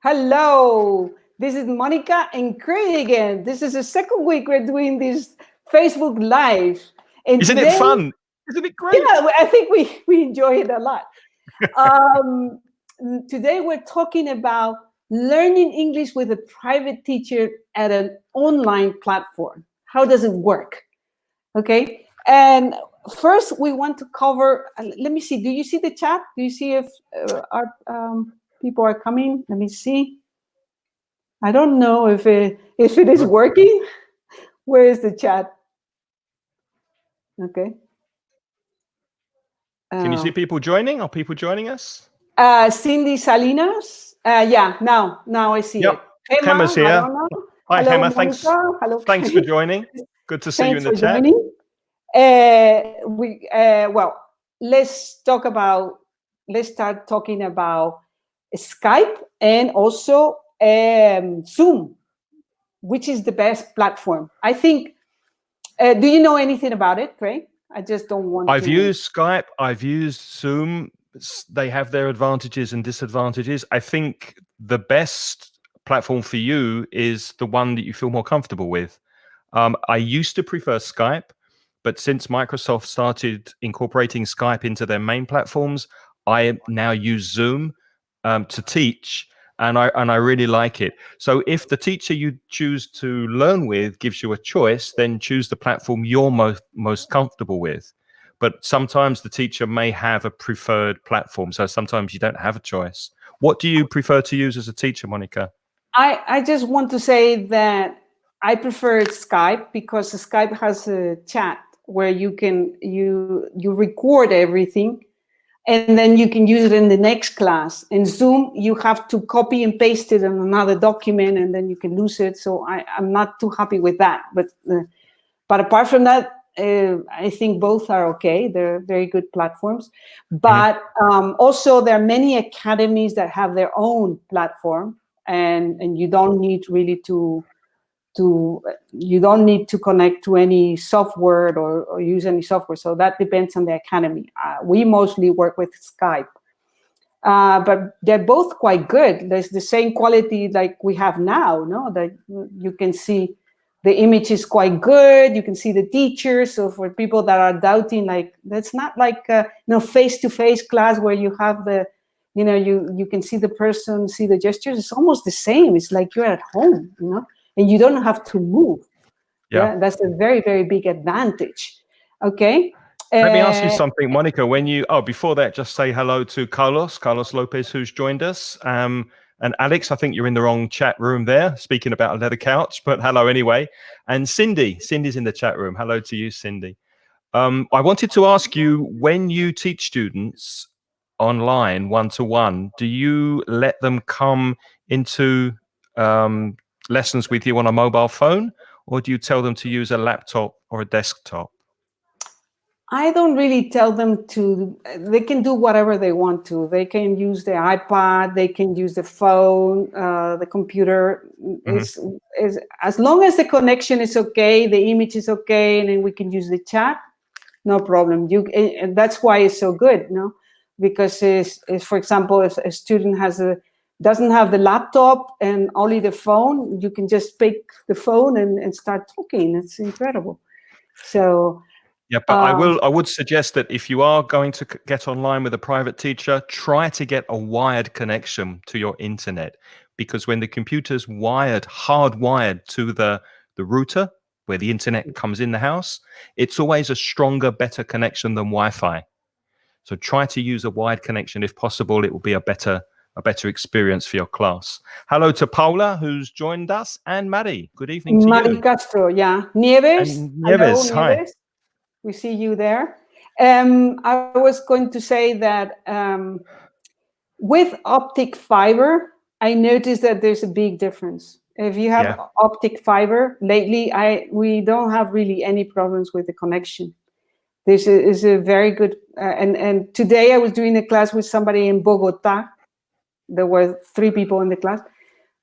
Hello, this is Monica and Craig again. This is the second week we're doing this Facebook Live. And Isn't today, it fun? Isn't it great? Yeah, I think we enjoy it a lot. Today we're talking about learning English with a private teacher at an online platform. How does it work? Okay. And first we want to cover, let me see, do you see the chat? Do you see if our people are coming? Let me see. I don't know if it is working. Where is the chat? Okay. Can you see people joining? Are people joining us? Cindy Salinas. Yeah, now I see it. Gemma's here. I don't know. Hi, Hello, Gemma. Monica. Hello. Thanks for joining. Good to see you in the chat. Well, let's start talking about Skype and also Zoom, which is the best platform. I think, do you know anything about it, Craig? I just don't want I've used Skype. I've used Zoom. They have their advantages and disadvantages. I think the best platform for you is the one that you feel more comfortable with. I used to prefer Skype, but since Microsoft started incorporating Skype into their main platforms, I now use Zoom to teach. And I really like it. So if the teacher you choose to learn with gives you a choice, then choose the platform you're most comfortable with. But sometimes the teacher may have a preferred platform. So sometimes you don't have a choice. What do you prefer to use as a teacher, Monica? I just want to say that I prefer Skype because Skype has a chat where you record everything. And then you can use it in the next class. In Zoom, you have to copy and paste it in another document, and then you can lose it. So I'm not too happy with that. But apart from that, I think both are okay. They're very good platforms. But also, there are many academies that have their own platform, and you don't need really to connect to any software or use any software. So that depends on the academy. We mostly work with Skype, but they're both quite good. There's the same quality like we have now, no? That you can see the image is quite good. You can see the teachers. So for people that are doubting, like that's not like face-to-face class where you have the, you can see the person, see the gestures. It's almost the same. It's like you're at home, and you don't have to move. Yeah, that's a very, very big advantage. Okay. Let me ask you something, Monica. Before that, just say hello to Carlos Lopez, who's joined us. And Alex, I think you're in the wrong chat room there, speaking about a leather couch, but hello anyway. And Cindy's in the chat room. Hello to you, Cindy. I wanted to ask you, when you teach students online, one-to-one, do you let them come into lessons with you on a mobile phone, or do you tell them to use a laptop or a desktop? I don't really tell them to. They can do whatever they want to. They can use the iPad, they can use the phone, the computer. Is as long as the connection is okay, the image is okay, and then we can use the chat, no problem. And that's why it's so good, because for example, if a student doesn't have the laptop and only the phone, you can just pick the phone and start talking. It's incredible. So yeah, but I would suggest that if you are going to get online with a private teacher, try to get a wired connection to your internet, because when the computer's hardwired to the router where the internet comes in the house, it's always a stronger, better connection than Wi-Fi. So try to use a wired connection. If possible, it will be a better experience for your class. Hello to Paula, who's joined us, and Maddie. Good evening to you. Maddie Castro, yeah. Nieves. And Nieves, hello, hi. Nieves. We see you there. I was going to say that with optic fiber, I noticed that there's a big difference. If you have optic fiber, lately we don't have really any problems with the connection. This is a very good, and today I was doing a class with somebody in Bogota. There were 3 people in the class.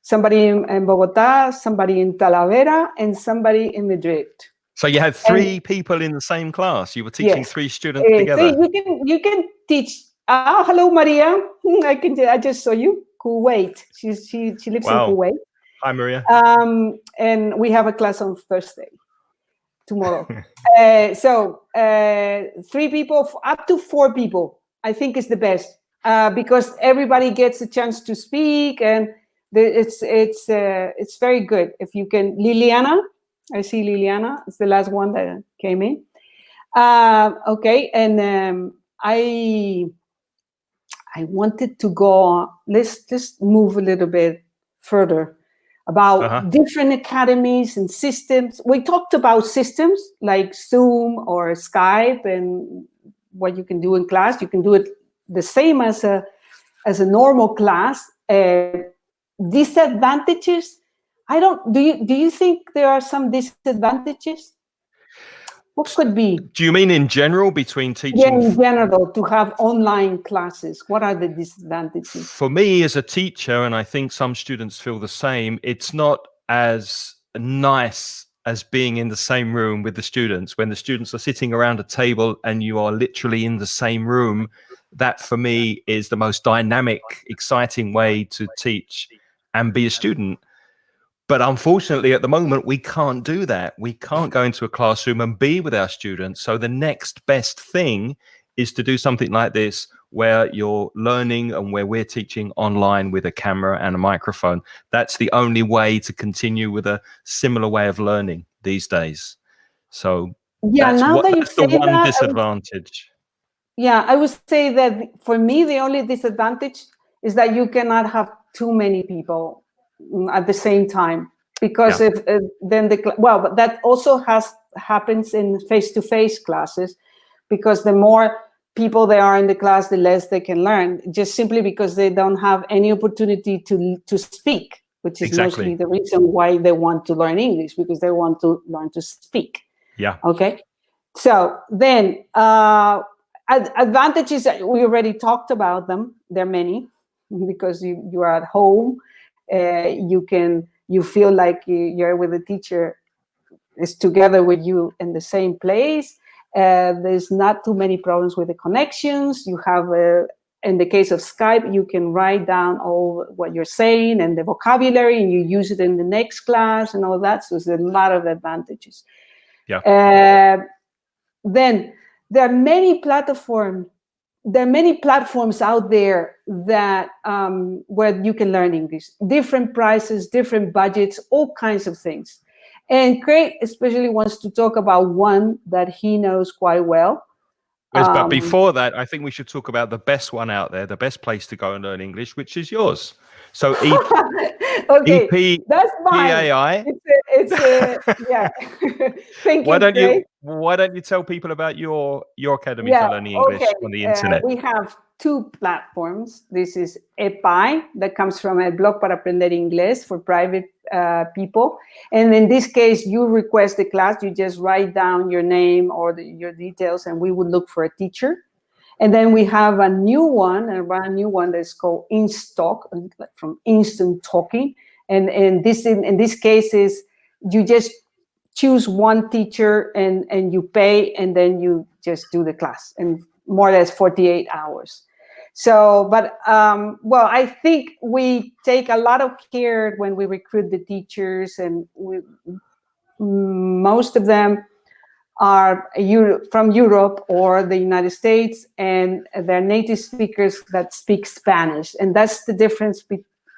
Somebody in Bogota, somebody in Talavera, and somebody in Madrid. So you had 3 people in the same class. You were teaching 3 students together. So you can teach. Oh, hello, Maria. I just saw you. Kuwait. She lives in Wow. Kuwait. Hi, Maria. And we have a class on Thursday, tomorrow. So 3 people, up to 4 people, I think is the best, because everybody gets a chance to speak, and it's very good. If you can, Liliana, I see Liliana. It's the last one that came in. Okay, and I wanted to go. Let's just move a little bit further about different academies and systems. We talked about systems like Zoom or Skype and what you can do in class. You can do it the same as a normal class. Disadvantages. Do you think there are some disadvantages? What could be? Do you mean in general between teaching? Yeah, in general, to have online classes, what are the disadvantages? For me as a teacher, and I think some students feel the same, it's not as nice as being in the same room with the students. When the students are sitting around a table and you are literally in the same room, that for me is the most dynamic, exciting way to teach and be a student. But unfortunately, at the moment, we can't do that. We can't go into a classroom and be with our students. So the next best thing is to do something like this, where you're learning and where we're teaching online with a camera and a microphone. That's the only way to continue with a similar way of learning these days. So yeah, that's the one disadvantage. I would say that for me, the only disadvantage is that you cannot have too many people at the same time, because but that also happens in face-to-face classes, because the more people there are in the class, the less they can learn, just simply because they don't have any opportunity to speak, which is mostly the reason why they want to learn English, because they want to learn to speak. Yeah. Okay. So then advantages, we already talked about them. There are many, because you are at home. You feel like you're with a teacher is together with you in the same place. There's not too many problems with the connections. You have, in the case of Skype, you can write down all what you're saying and the vocabulary, and you use it in the next class and all that. So there's a lot of advantages. Yeah. Then there are many platforms. There are many platforms out there that where you can learn English. Different prices, different budgets, all kinds of things. And Craig especially wants to talk about one that he knows quite well. But before that, I think we should talk about the best one out there, the best place to go and learn English, which is yours. So okay, that's mine. Yeah. Thank you, Why don't you tell people about your academy for learning English on the internet? We have 2 platforms. This is EPI, that comes from El Blog para Aprender Inglés for private people. And in this case, you request the class, you just write down your name or your details, and we would look for a teacher. And then we have a brand new one that's called InStock, from Instant Talking. And this in this case is you just choose one teacher and you pay, and then you just do the class in more or less 48 hours. So, but I think we take a lot of care when we recruit the teachers, and most of them are from Europe or the United States, and they're native speakers that speak Spanish. And that's the difference.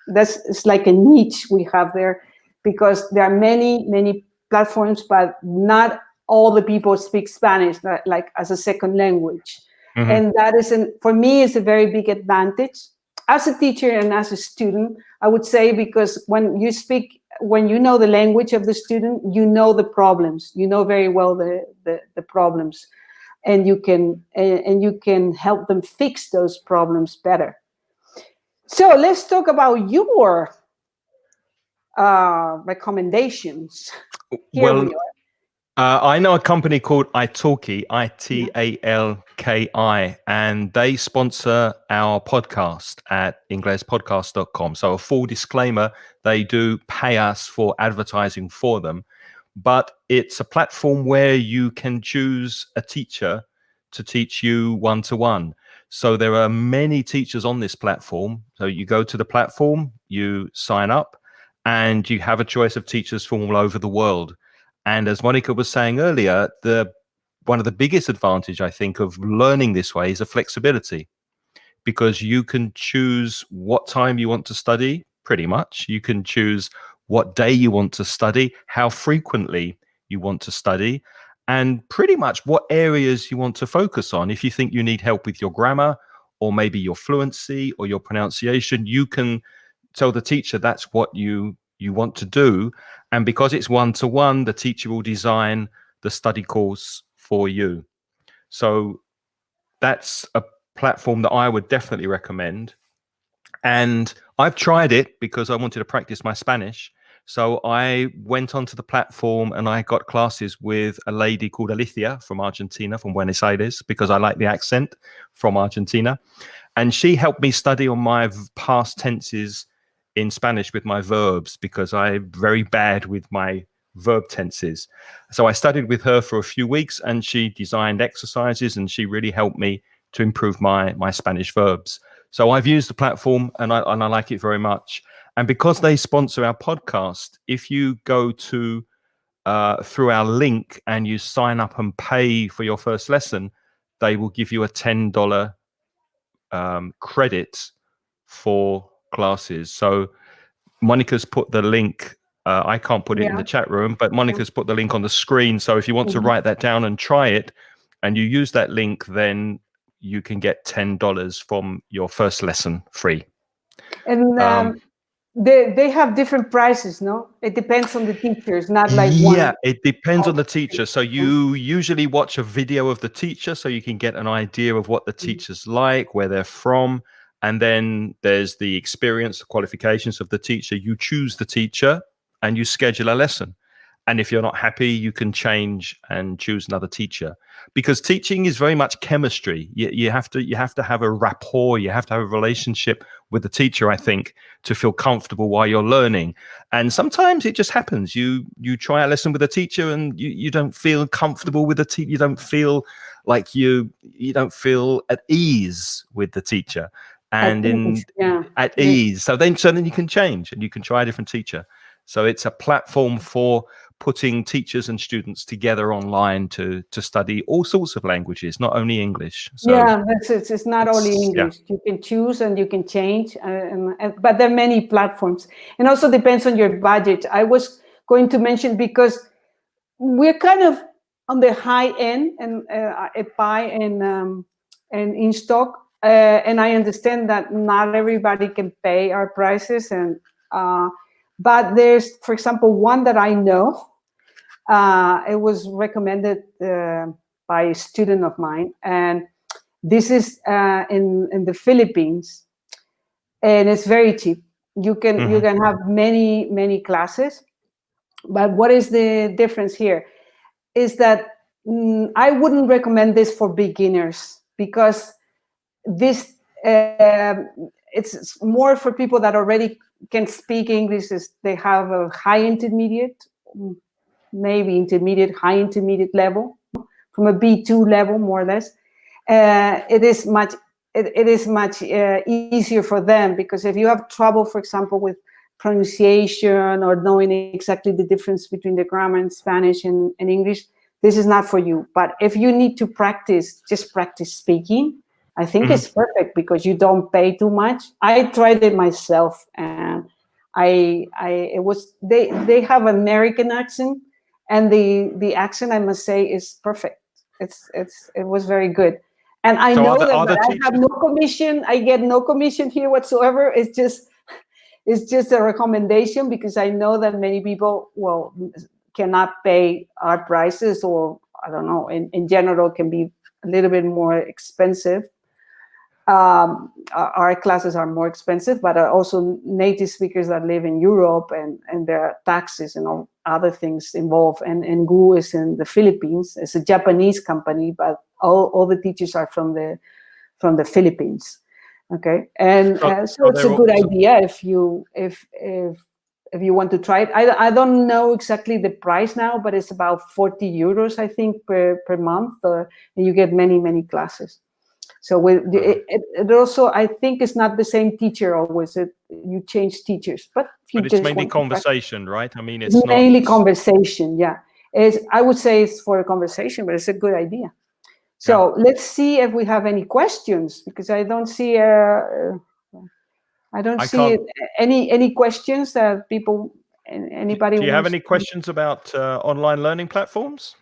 It's like a niche we have there, because there are many platforms, but not all the people speak Spanish like as a second language. Mm-hmm. And that for me is a very big advantage as a teacher and as a student, I would say, because when you know the language of the student, you know the problems, you know very well the problems, and you can help them fix those problems better. So let's talk about your recommendations. Here we are. I know a company called Italki, Italki, and they sponsor our podcast at inglespodcast.com. So a full disclaimer, they do pay us for advertising for them, but it's a platform where you can choose a teacher to teach you one-to-one. So there are many teachers on this platform. So you go to the platform, you sign up, and you have a choice of teachers from all over the world. And as Monica was saying earlier, one of the biggest advantage, I think, of learning this way is the flexibility, because you can choose what time you want to study, pretty much. You can choose what day you want to study, how frequently you want to study, and pretty much what areas you want to focus on. If you think you need help with your grammar, or maybe your fluency or your pronunciation, you can tell the teacher that's what you want to do. And because it's one-to-one, the teacher will design the study course for you. So that's a platform that I would definitely recommend. And I've tried it because I wanted to practice my Spanish. So I went onto the platform and I got classes with a lady called Alicia from Argentina, from Buenos Aires, because I like the accent, from Argentina. And she helped me study on my past tenses in Spanish with my verbs, because I'm very bad with my verb tenses. So I studied with her for a few weeks, and she designed exercises, and she really helped me to improve my Spanish verbs. So I've used the platform, and I like it very much. And because they sponsor our podcast, if you go to through our link and you sign up and pay for your first lesson, they will give you a $10 credit for classes. So Monica's put the link. I can't put it in the chat room, but Monica's put the link on the screen. So if you want to write that down and try it, and you use that link, then you can get $10 from your first lesson free. And they have different prices, no? It depends on the teachers, not like one. Yeah, it depends on the teacher. So you usually watch a video of the teacher, so you can get an idea of what the teacher's like, where they're from. And then there's the experience, the qualifications of the teacher. You choose the teacher and you schedule a lesson. And if you're not happy, you can change and choose another teacher, because teaching is very much chemistry. You have to have a rapport. You have to have a relationship with the teacher, I think, to feel comfortable while you're learning. And sometimes it just happens. You try a lesson with a teacher and you don't feel comfortable with the teacher. You don't feel like you don't feel at ease with the teacher. And at ease. So then you can change and you can try a different teacher. So it's a platform for putting teachers and students together online to study all sorts of languages, not only English. So it's not only English. You can choose and you can change, but there are many platforms. And also depends on your budget. I was going to mention, because we're kind of on the high end and at Pi and in Stock, and I understand that not everybody can pay our prices, and but there's, for example, one that I know. It was recommended by a student of mine, and this is in the Philippines, and it's very cheap. You can have many classes, but what is the difference here? Is that I wouldn't recommend this for beginners, because this it's more for people that already can speak English. They have a high intermediate, maybe intermediate, high intermediate level, from a B2 level, more or less. It is much easier for them, because if you have trouble, for example, with pronunciation or knowing exactly the difference between the grammar in Spanish and English, this is not for you. But if you need to just practice speaking, I think it's perfect, because you don't pay too much. I tried it myself, and they have American accent, and the accent, I must say, is perfect. It was very good. And I know that I have no commission. I get no commission here whatsoever. It's just a recommendation, because I know that many people cannot pay our prices, or I don't know, in general can be a little bit more expensive. Our classes are more expensive, but also native speakers that live in Europe, and there are taxes and all other things involved. And GU is in the Philippines. It's a Japanese company, but all the teachers are from the Philippines. Okay, and so it's a good idea if you want to try it. I don't know exactly the price now, but it's about 40 euros, I think, per month, and you get many classes. So it also, I think, it's not the same teacher always. You change teachers, but if you But it's just mainly want to conversation, right? I mean, it's it's not mainly conversation. Yeah, I would say it's for a conversation, but it's a good idea. So let's see if we have any questions, because I don't see any questions that people anybody. Do you have wants any questions about online learning platforms?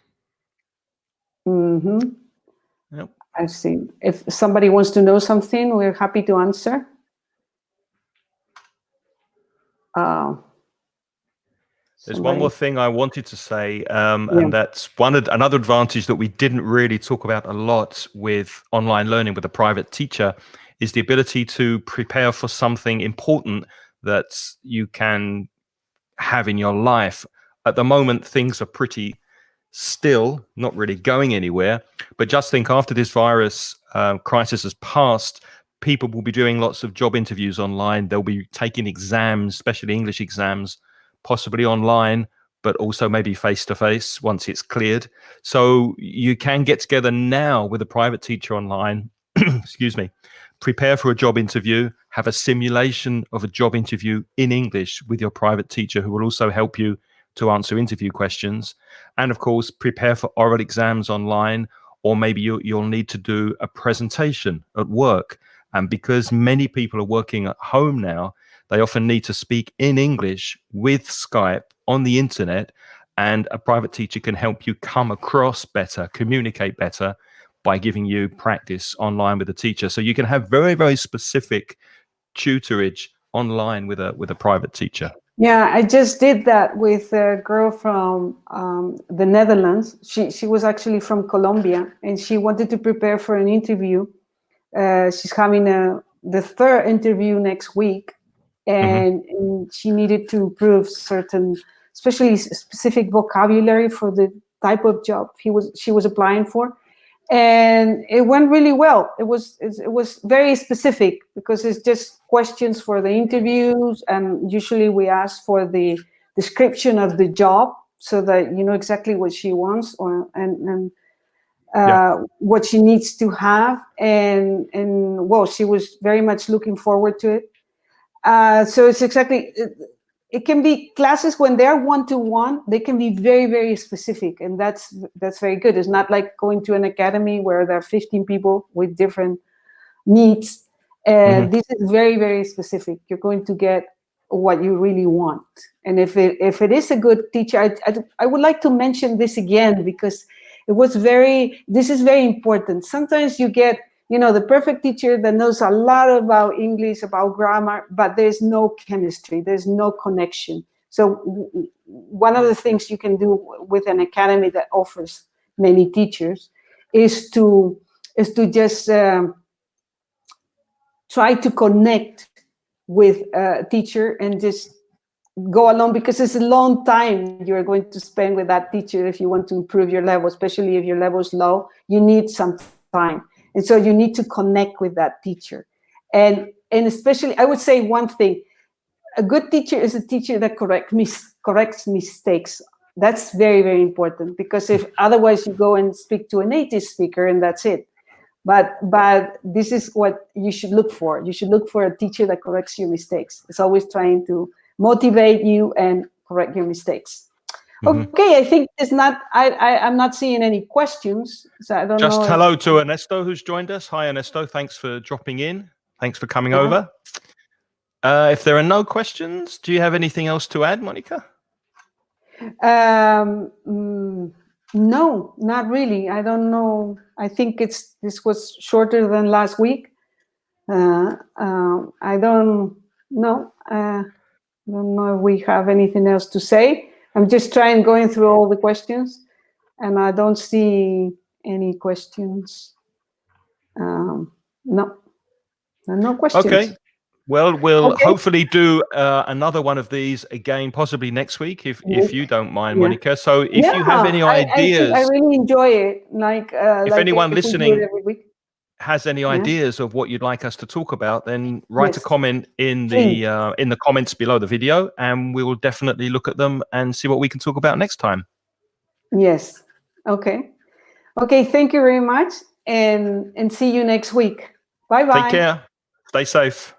Mm-hmm. Yep. I see. If somebody wants to know something, we're happy to answer. There's one more thing I wanted to say, and Yeah. that's another advantage that we didn't really talk about a lot with online learning with a private teacher is the ability to prepare for something important that you can have in your life. At the moment, things are pretty still, not really going anywhere. But just think, after this virus crisis has passed, people will be doing lots of job interviews online. They'll be taking exams, especially English exams, possibly online, but also maybe face-to-face once it's cleared. So you can get together now with a private teacher online, excuse me, prepare for a job interview, have a simulation of a job interview in English with your private teacher, who will also help you to answer interview questions. And of course, prepare for oral exams online, or maybe you'll need to do a presentation at work. And because many people are working at home now, they often need to speak in English with Skype on the internet, and a private teacher can help you come across better, communicate better by giving you practice online with a teacher. So you can have very, very specific tutorage online with a private teacher. Yeah, I just did that with a girl from the Netherlands. She was actually from Colombia, and she wanted to prepare for an interview. She's having the third interview next week, and she needed to prove certain, especially specific vocabulary for the type of job she was applying for. And it went really well. It was very specific, because it's just questions for the interviews, and usually we ask for the description of the job so that you know exactly what she wants what she needs to have. And well, she was very much looking forward to it. So it's exactly. It can be classes when they're one-to-one, they can be very, very specific. And that's very good. It's not like going to an academy where there are 15 people with different needs. This is very, very specific. You're going to get what you really want. And if it is a good teacher, I would like to mention this again, because this is very important. Sometimes you get, the perfect teacher that knows a lot about English, about grammar, but there's no chemistry, there's no connection. So one of the things you can do with an academy that offers many teachers is to just try to connect with a teacher and just go along, because it's a long time you're going to spend with that teacher if you want to improve your level, especially if your level is low. You need some time. And so you need to connect with that teacher. And especially, I would say one thing, a good teacher is a teacher that corrects mistakes. That's very, very important, because if otherwise you go and speak to a native speaker and that's it. But this is what you should look for. You should look for a teacher that corrects your mistakes. It's always trying to motivate you and correct your mistakes. Okay, I think it's not. I'm not seeing any questions, so I don't know. Just hello to Ernesto, who's joined us. Hi, Ernesto. Thanks for dropping in. Thanks for coming over. If there are no questions, do you have anything else to add, Monica? No, not really. I don't know. I think this was shorter than last week. I don't know. I don't know if we have anything else to say. I'm just going through all the questions, and I don't see any questions. No questions. Okay. Well, we'll hopefully do another one of these again, possibly next week, if you don't mind, Monica. So if you have any ideas, I really enjoy it. If anyone listening every week has any ideas of what you'd like us to talk about, then write a comment in the comments below the video, and we will definitely look at them and see what we can talk about next time. Yes. Okay. Thank you very much. and see you next week. Bye bye. Take care. Stay safe.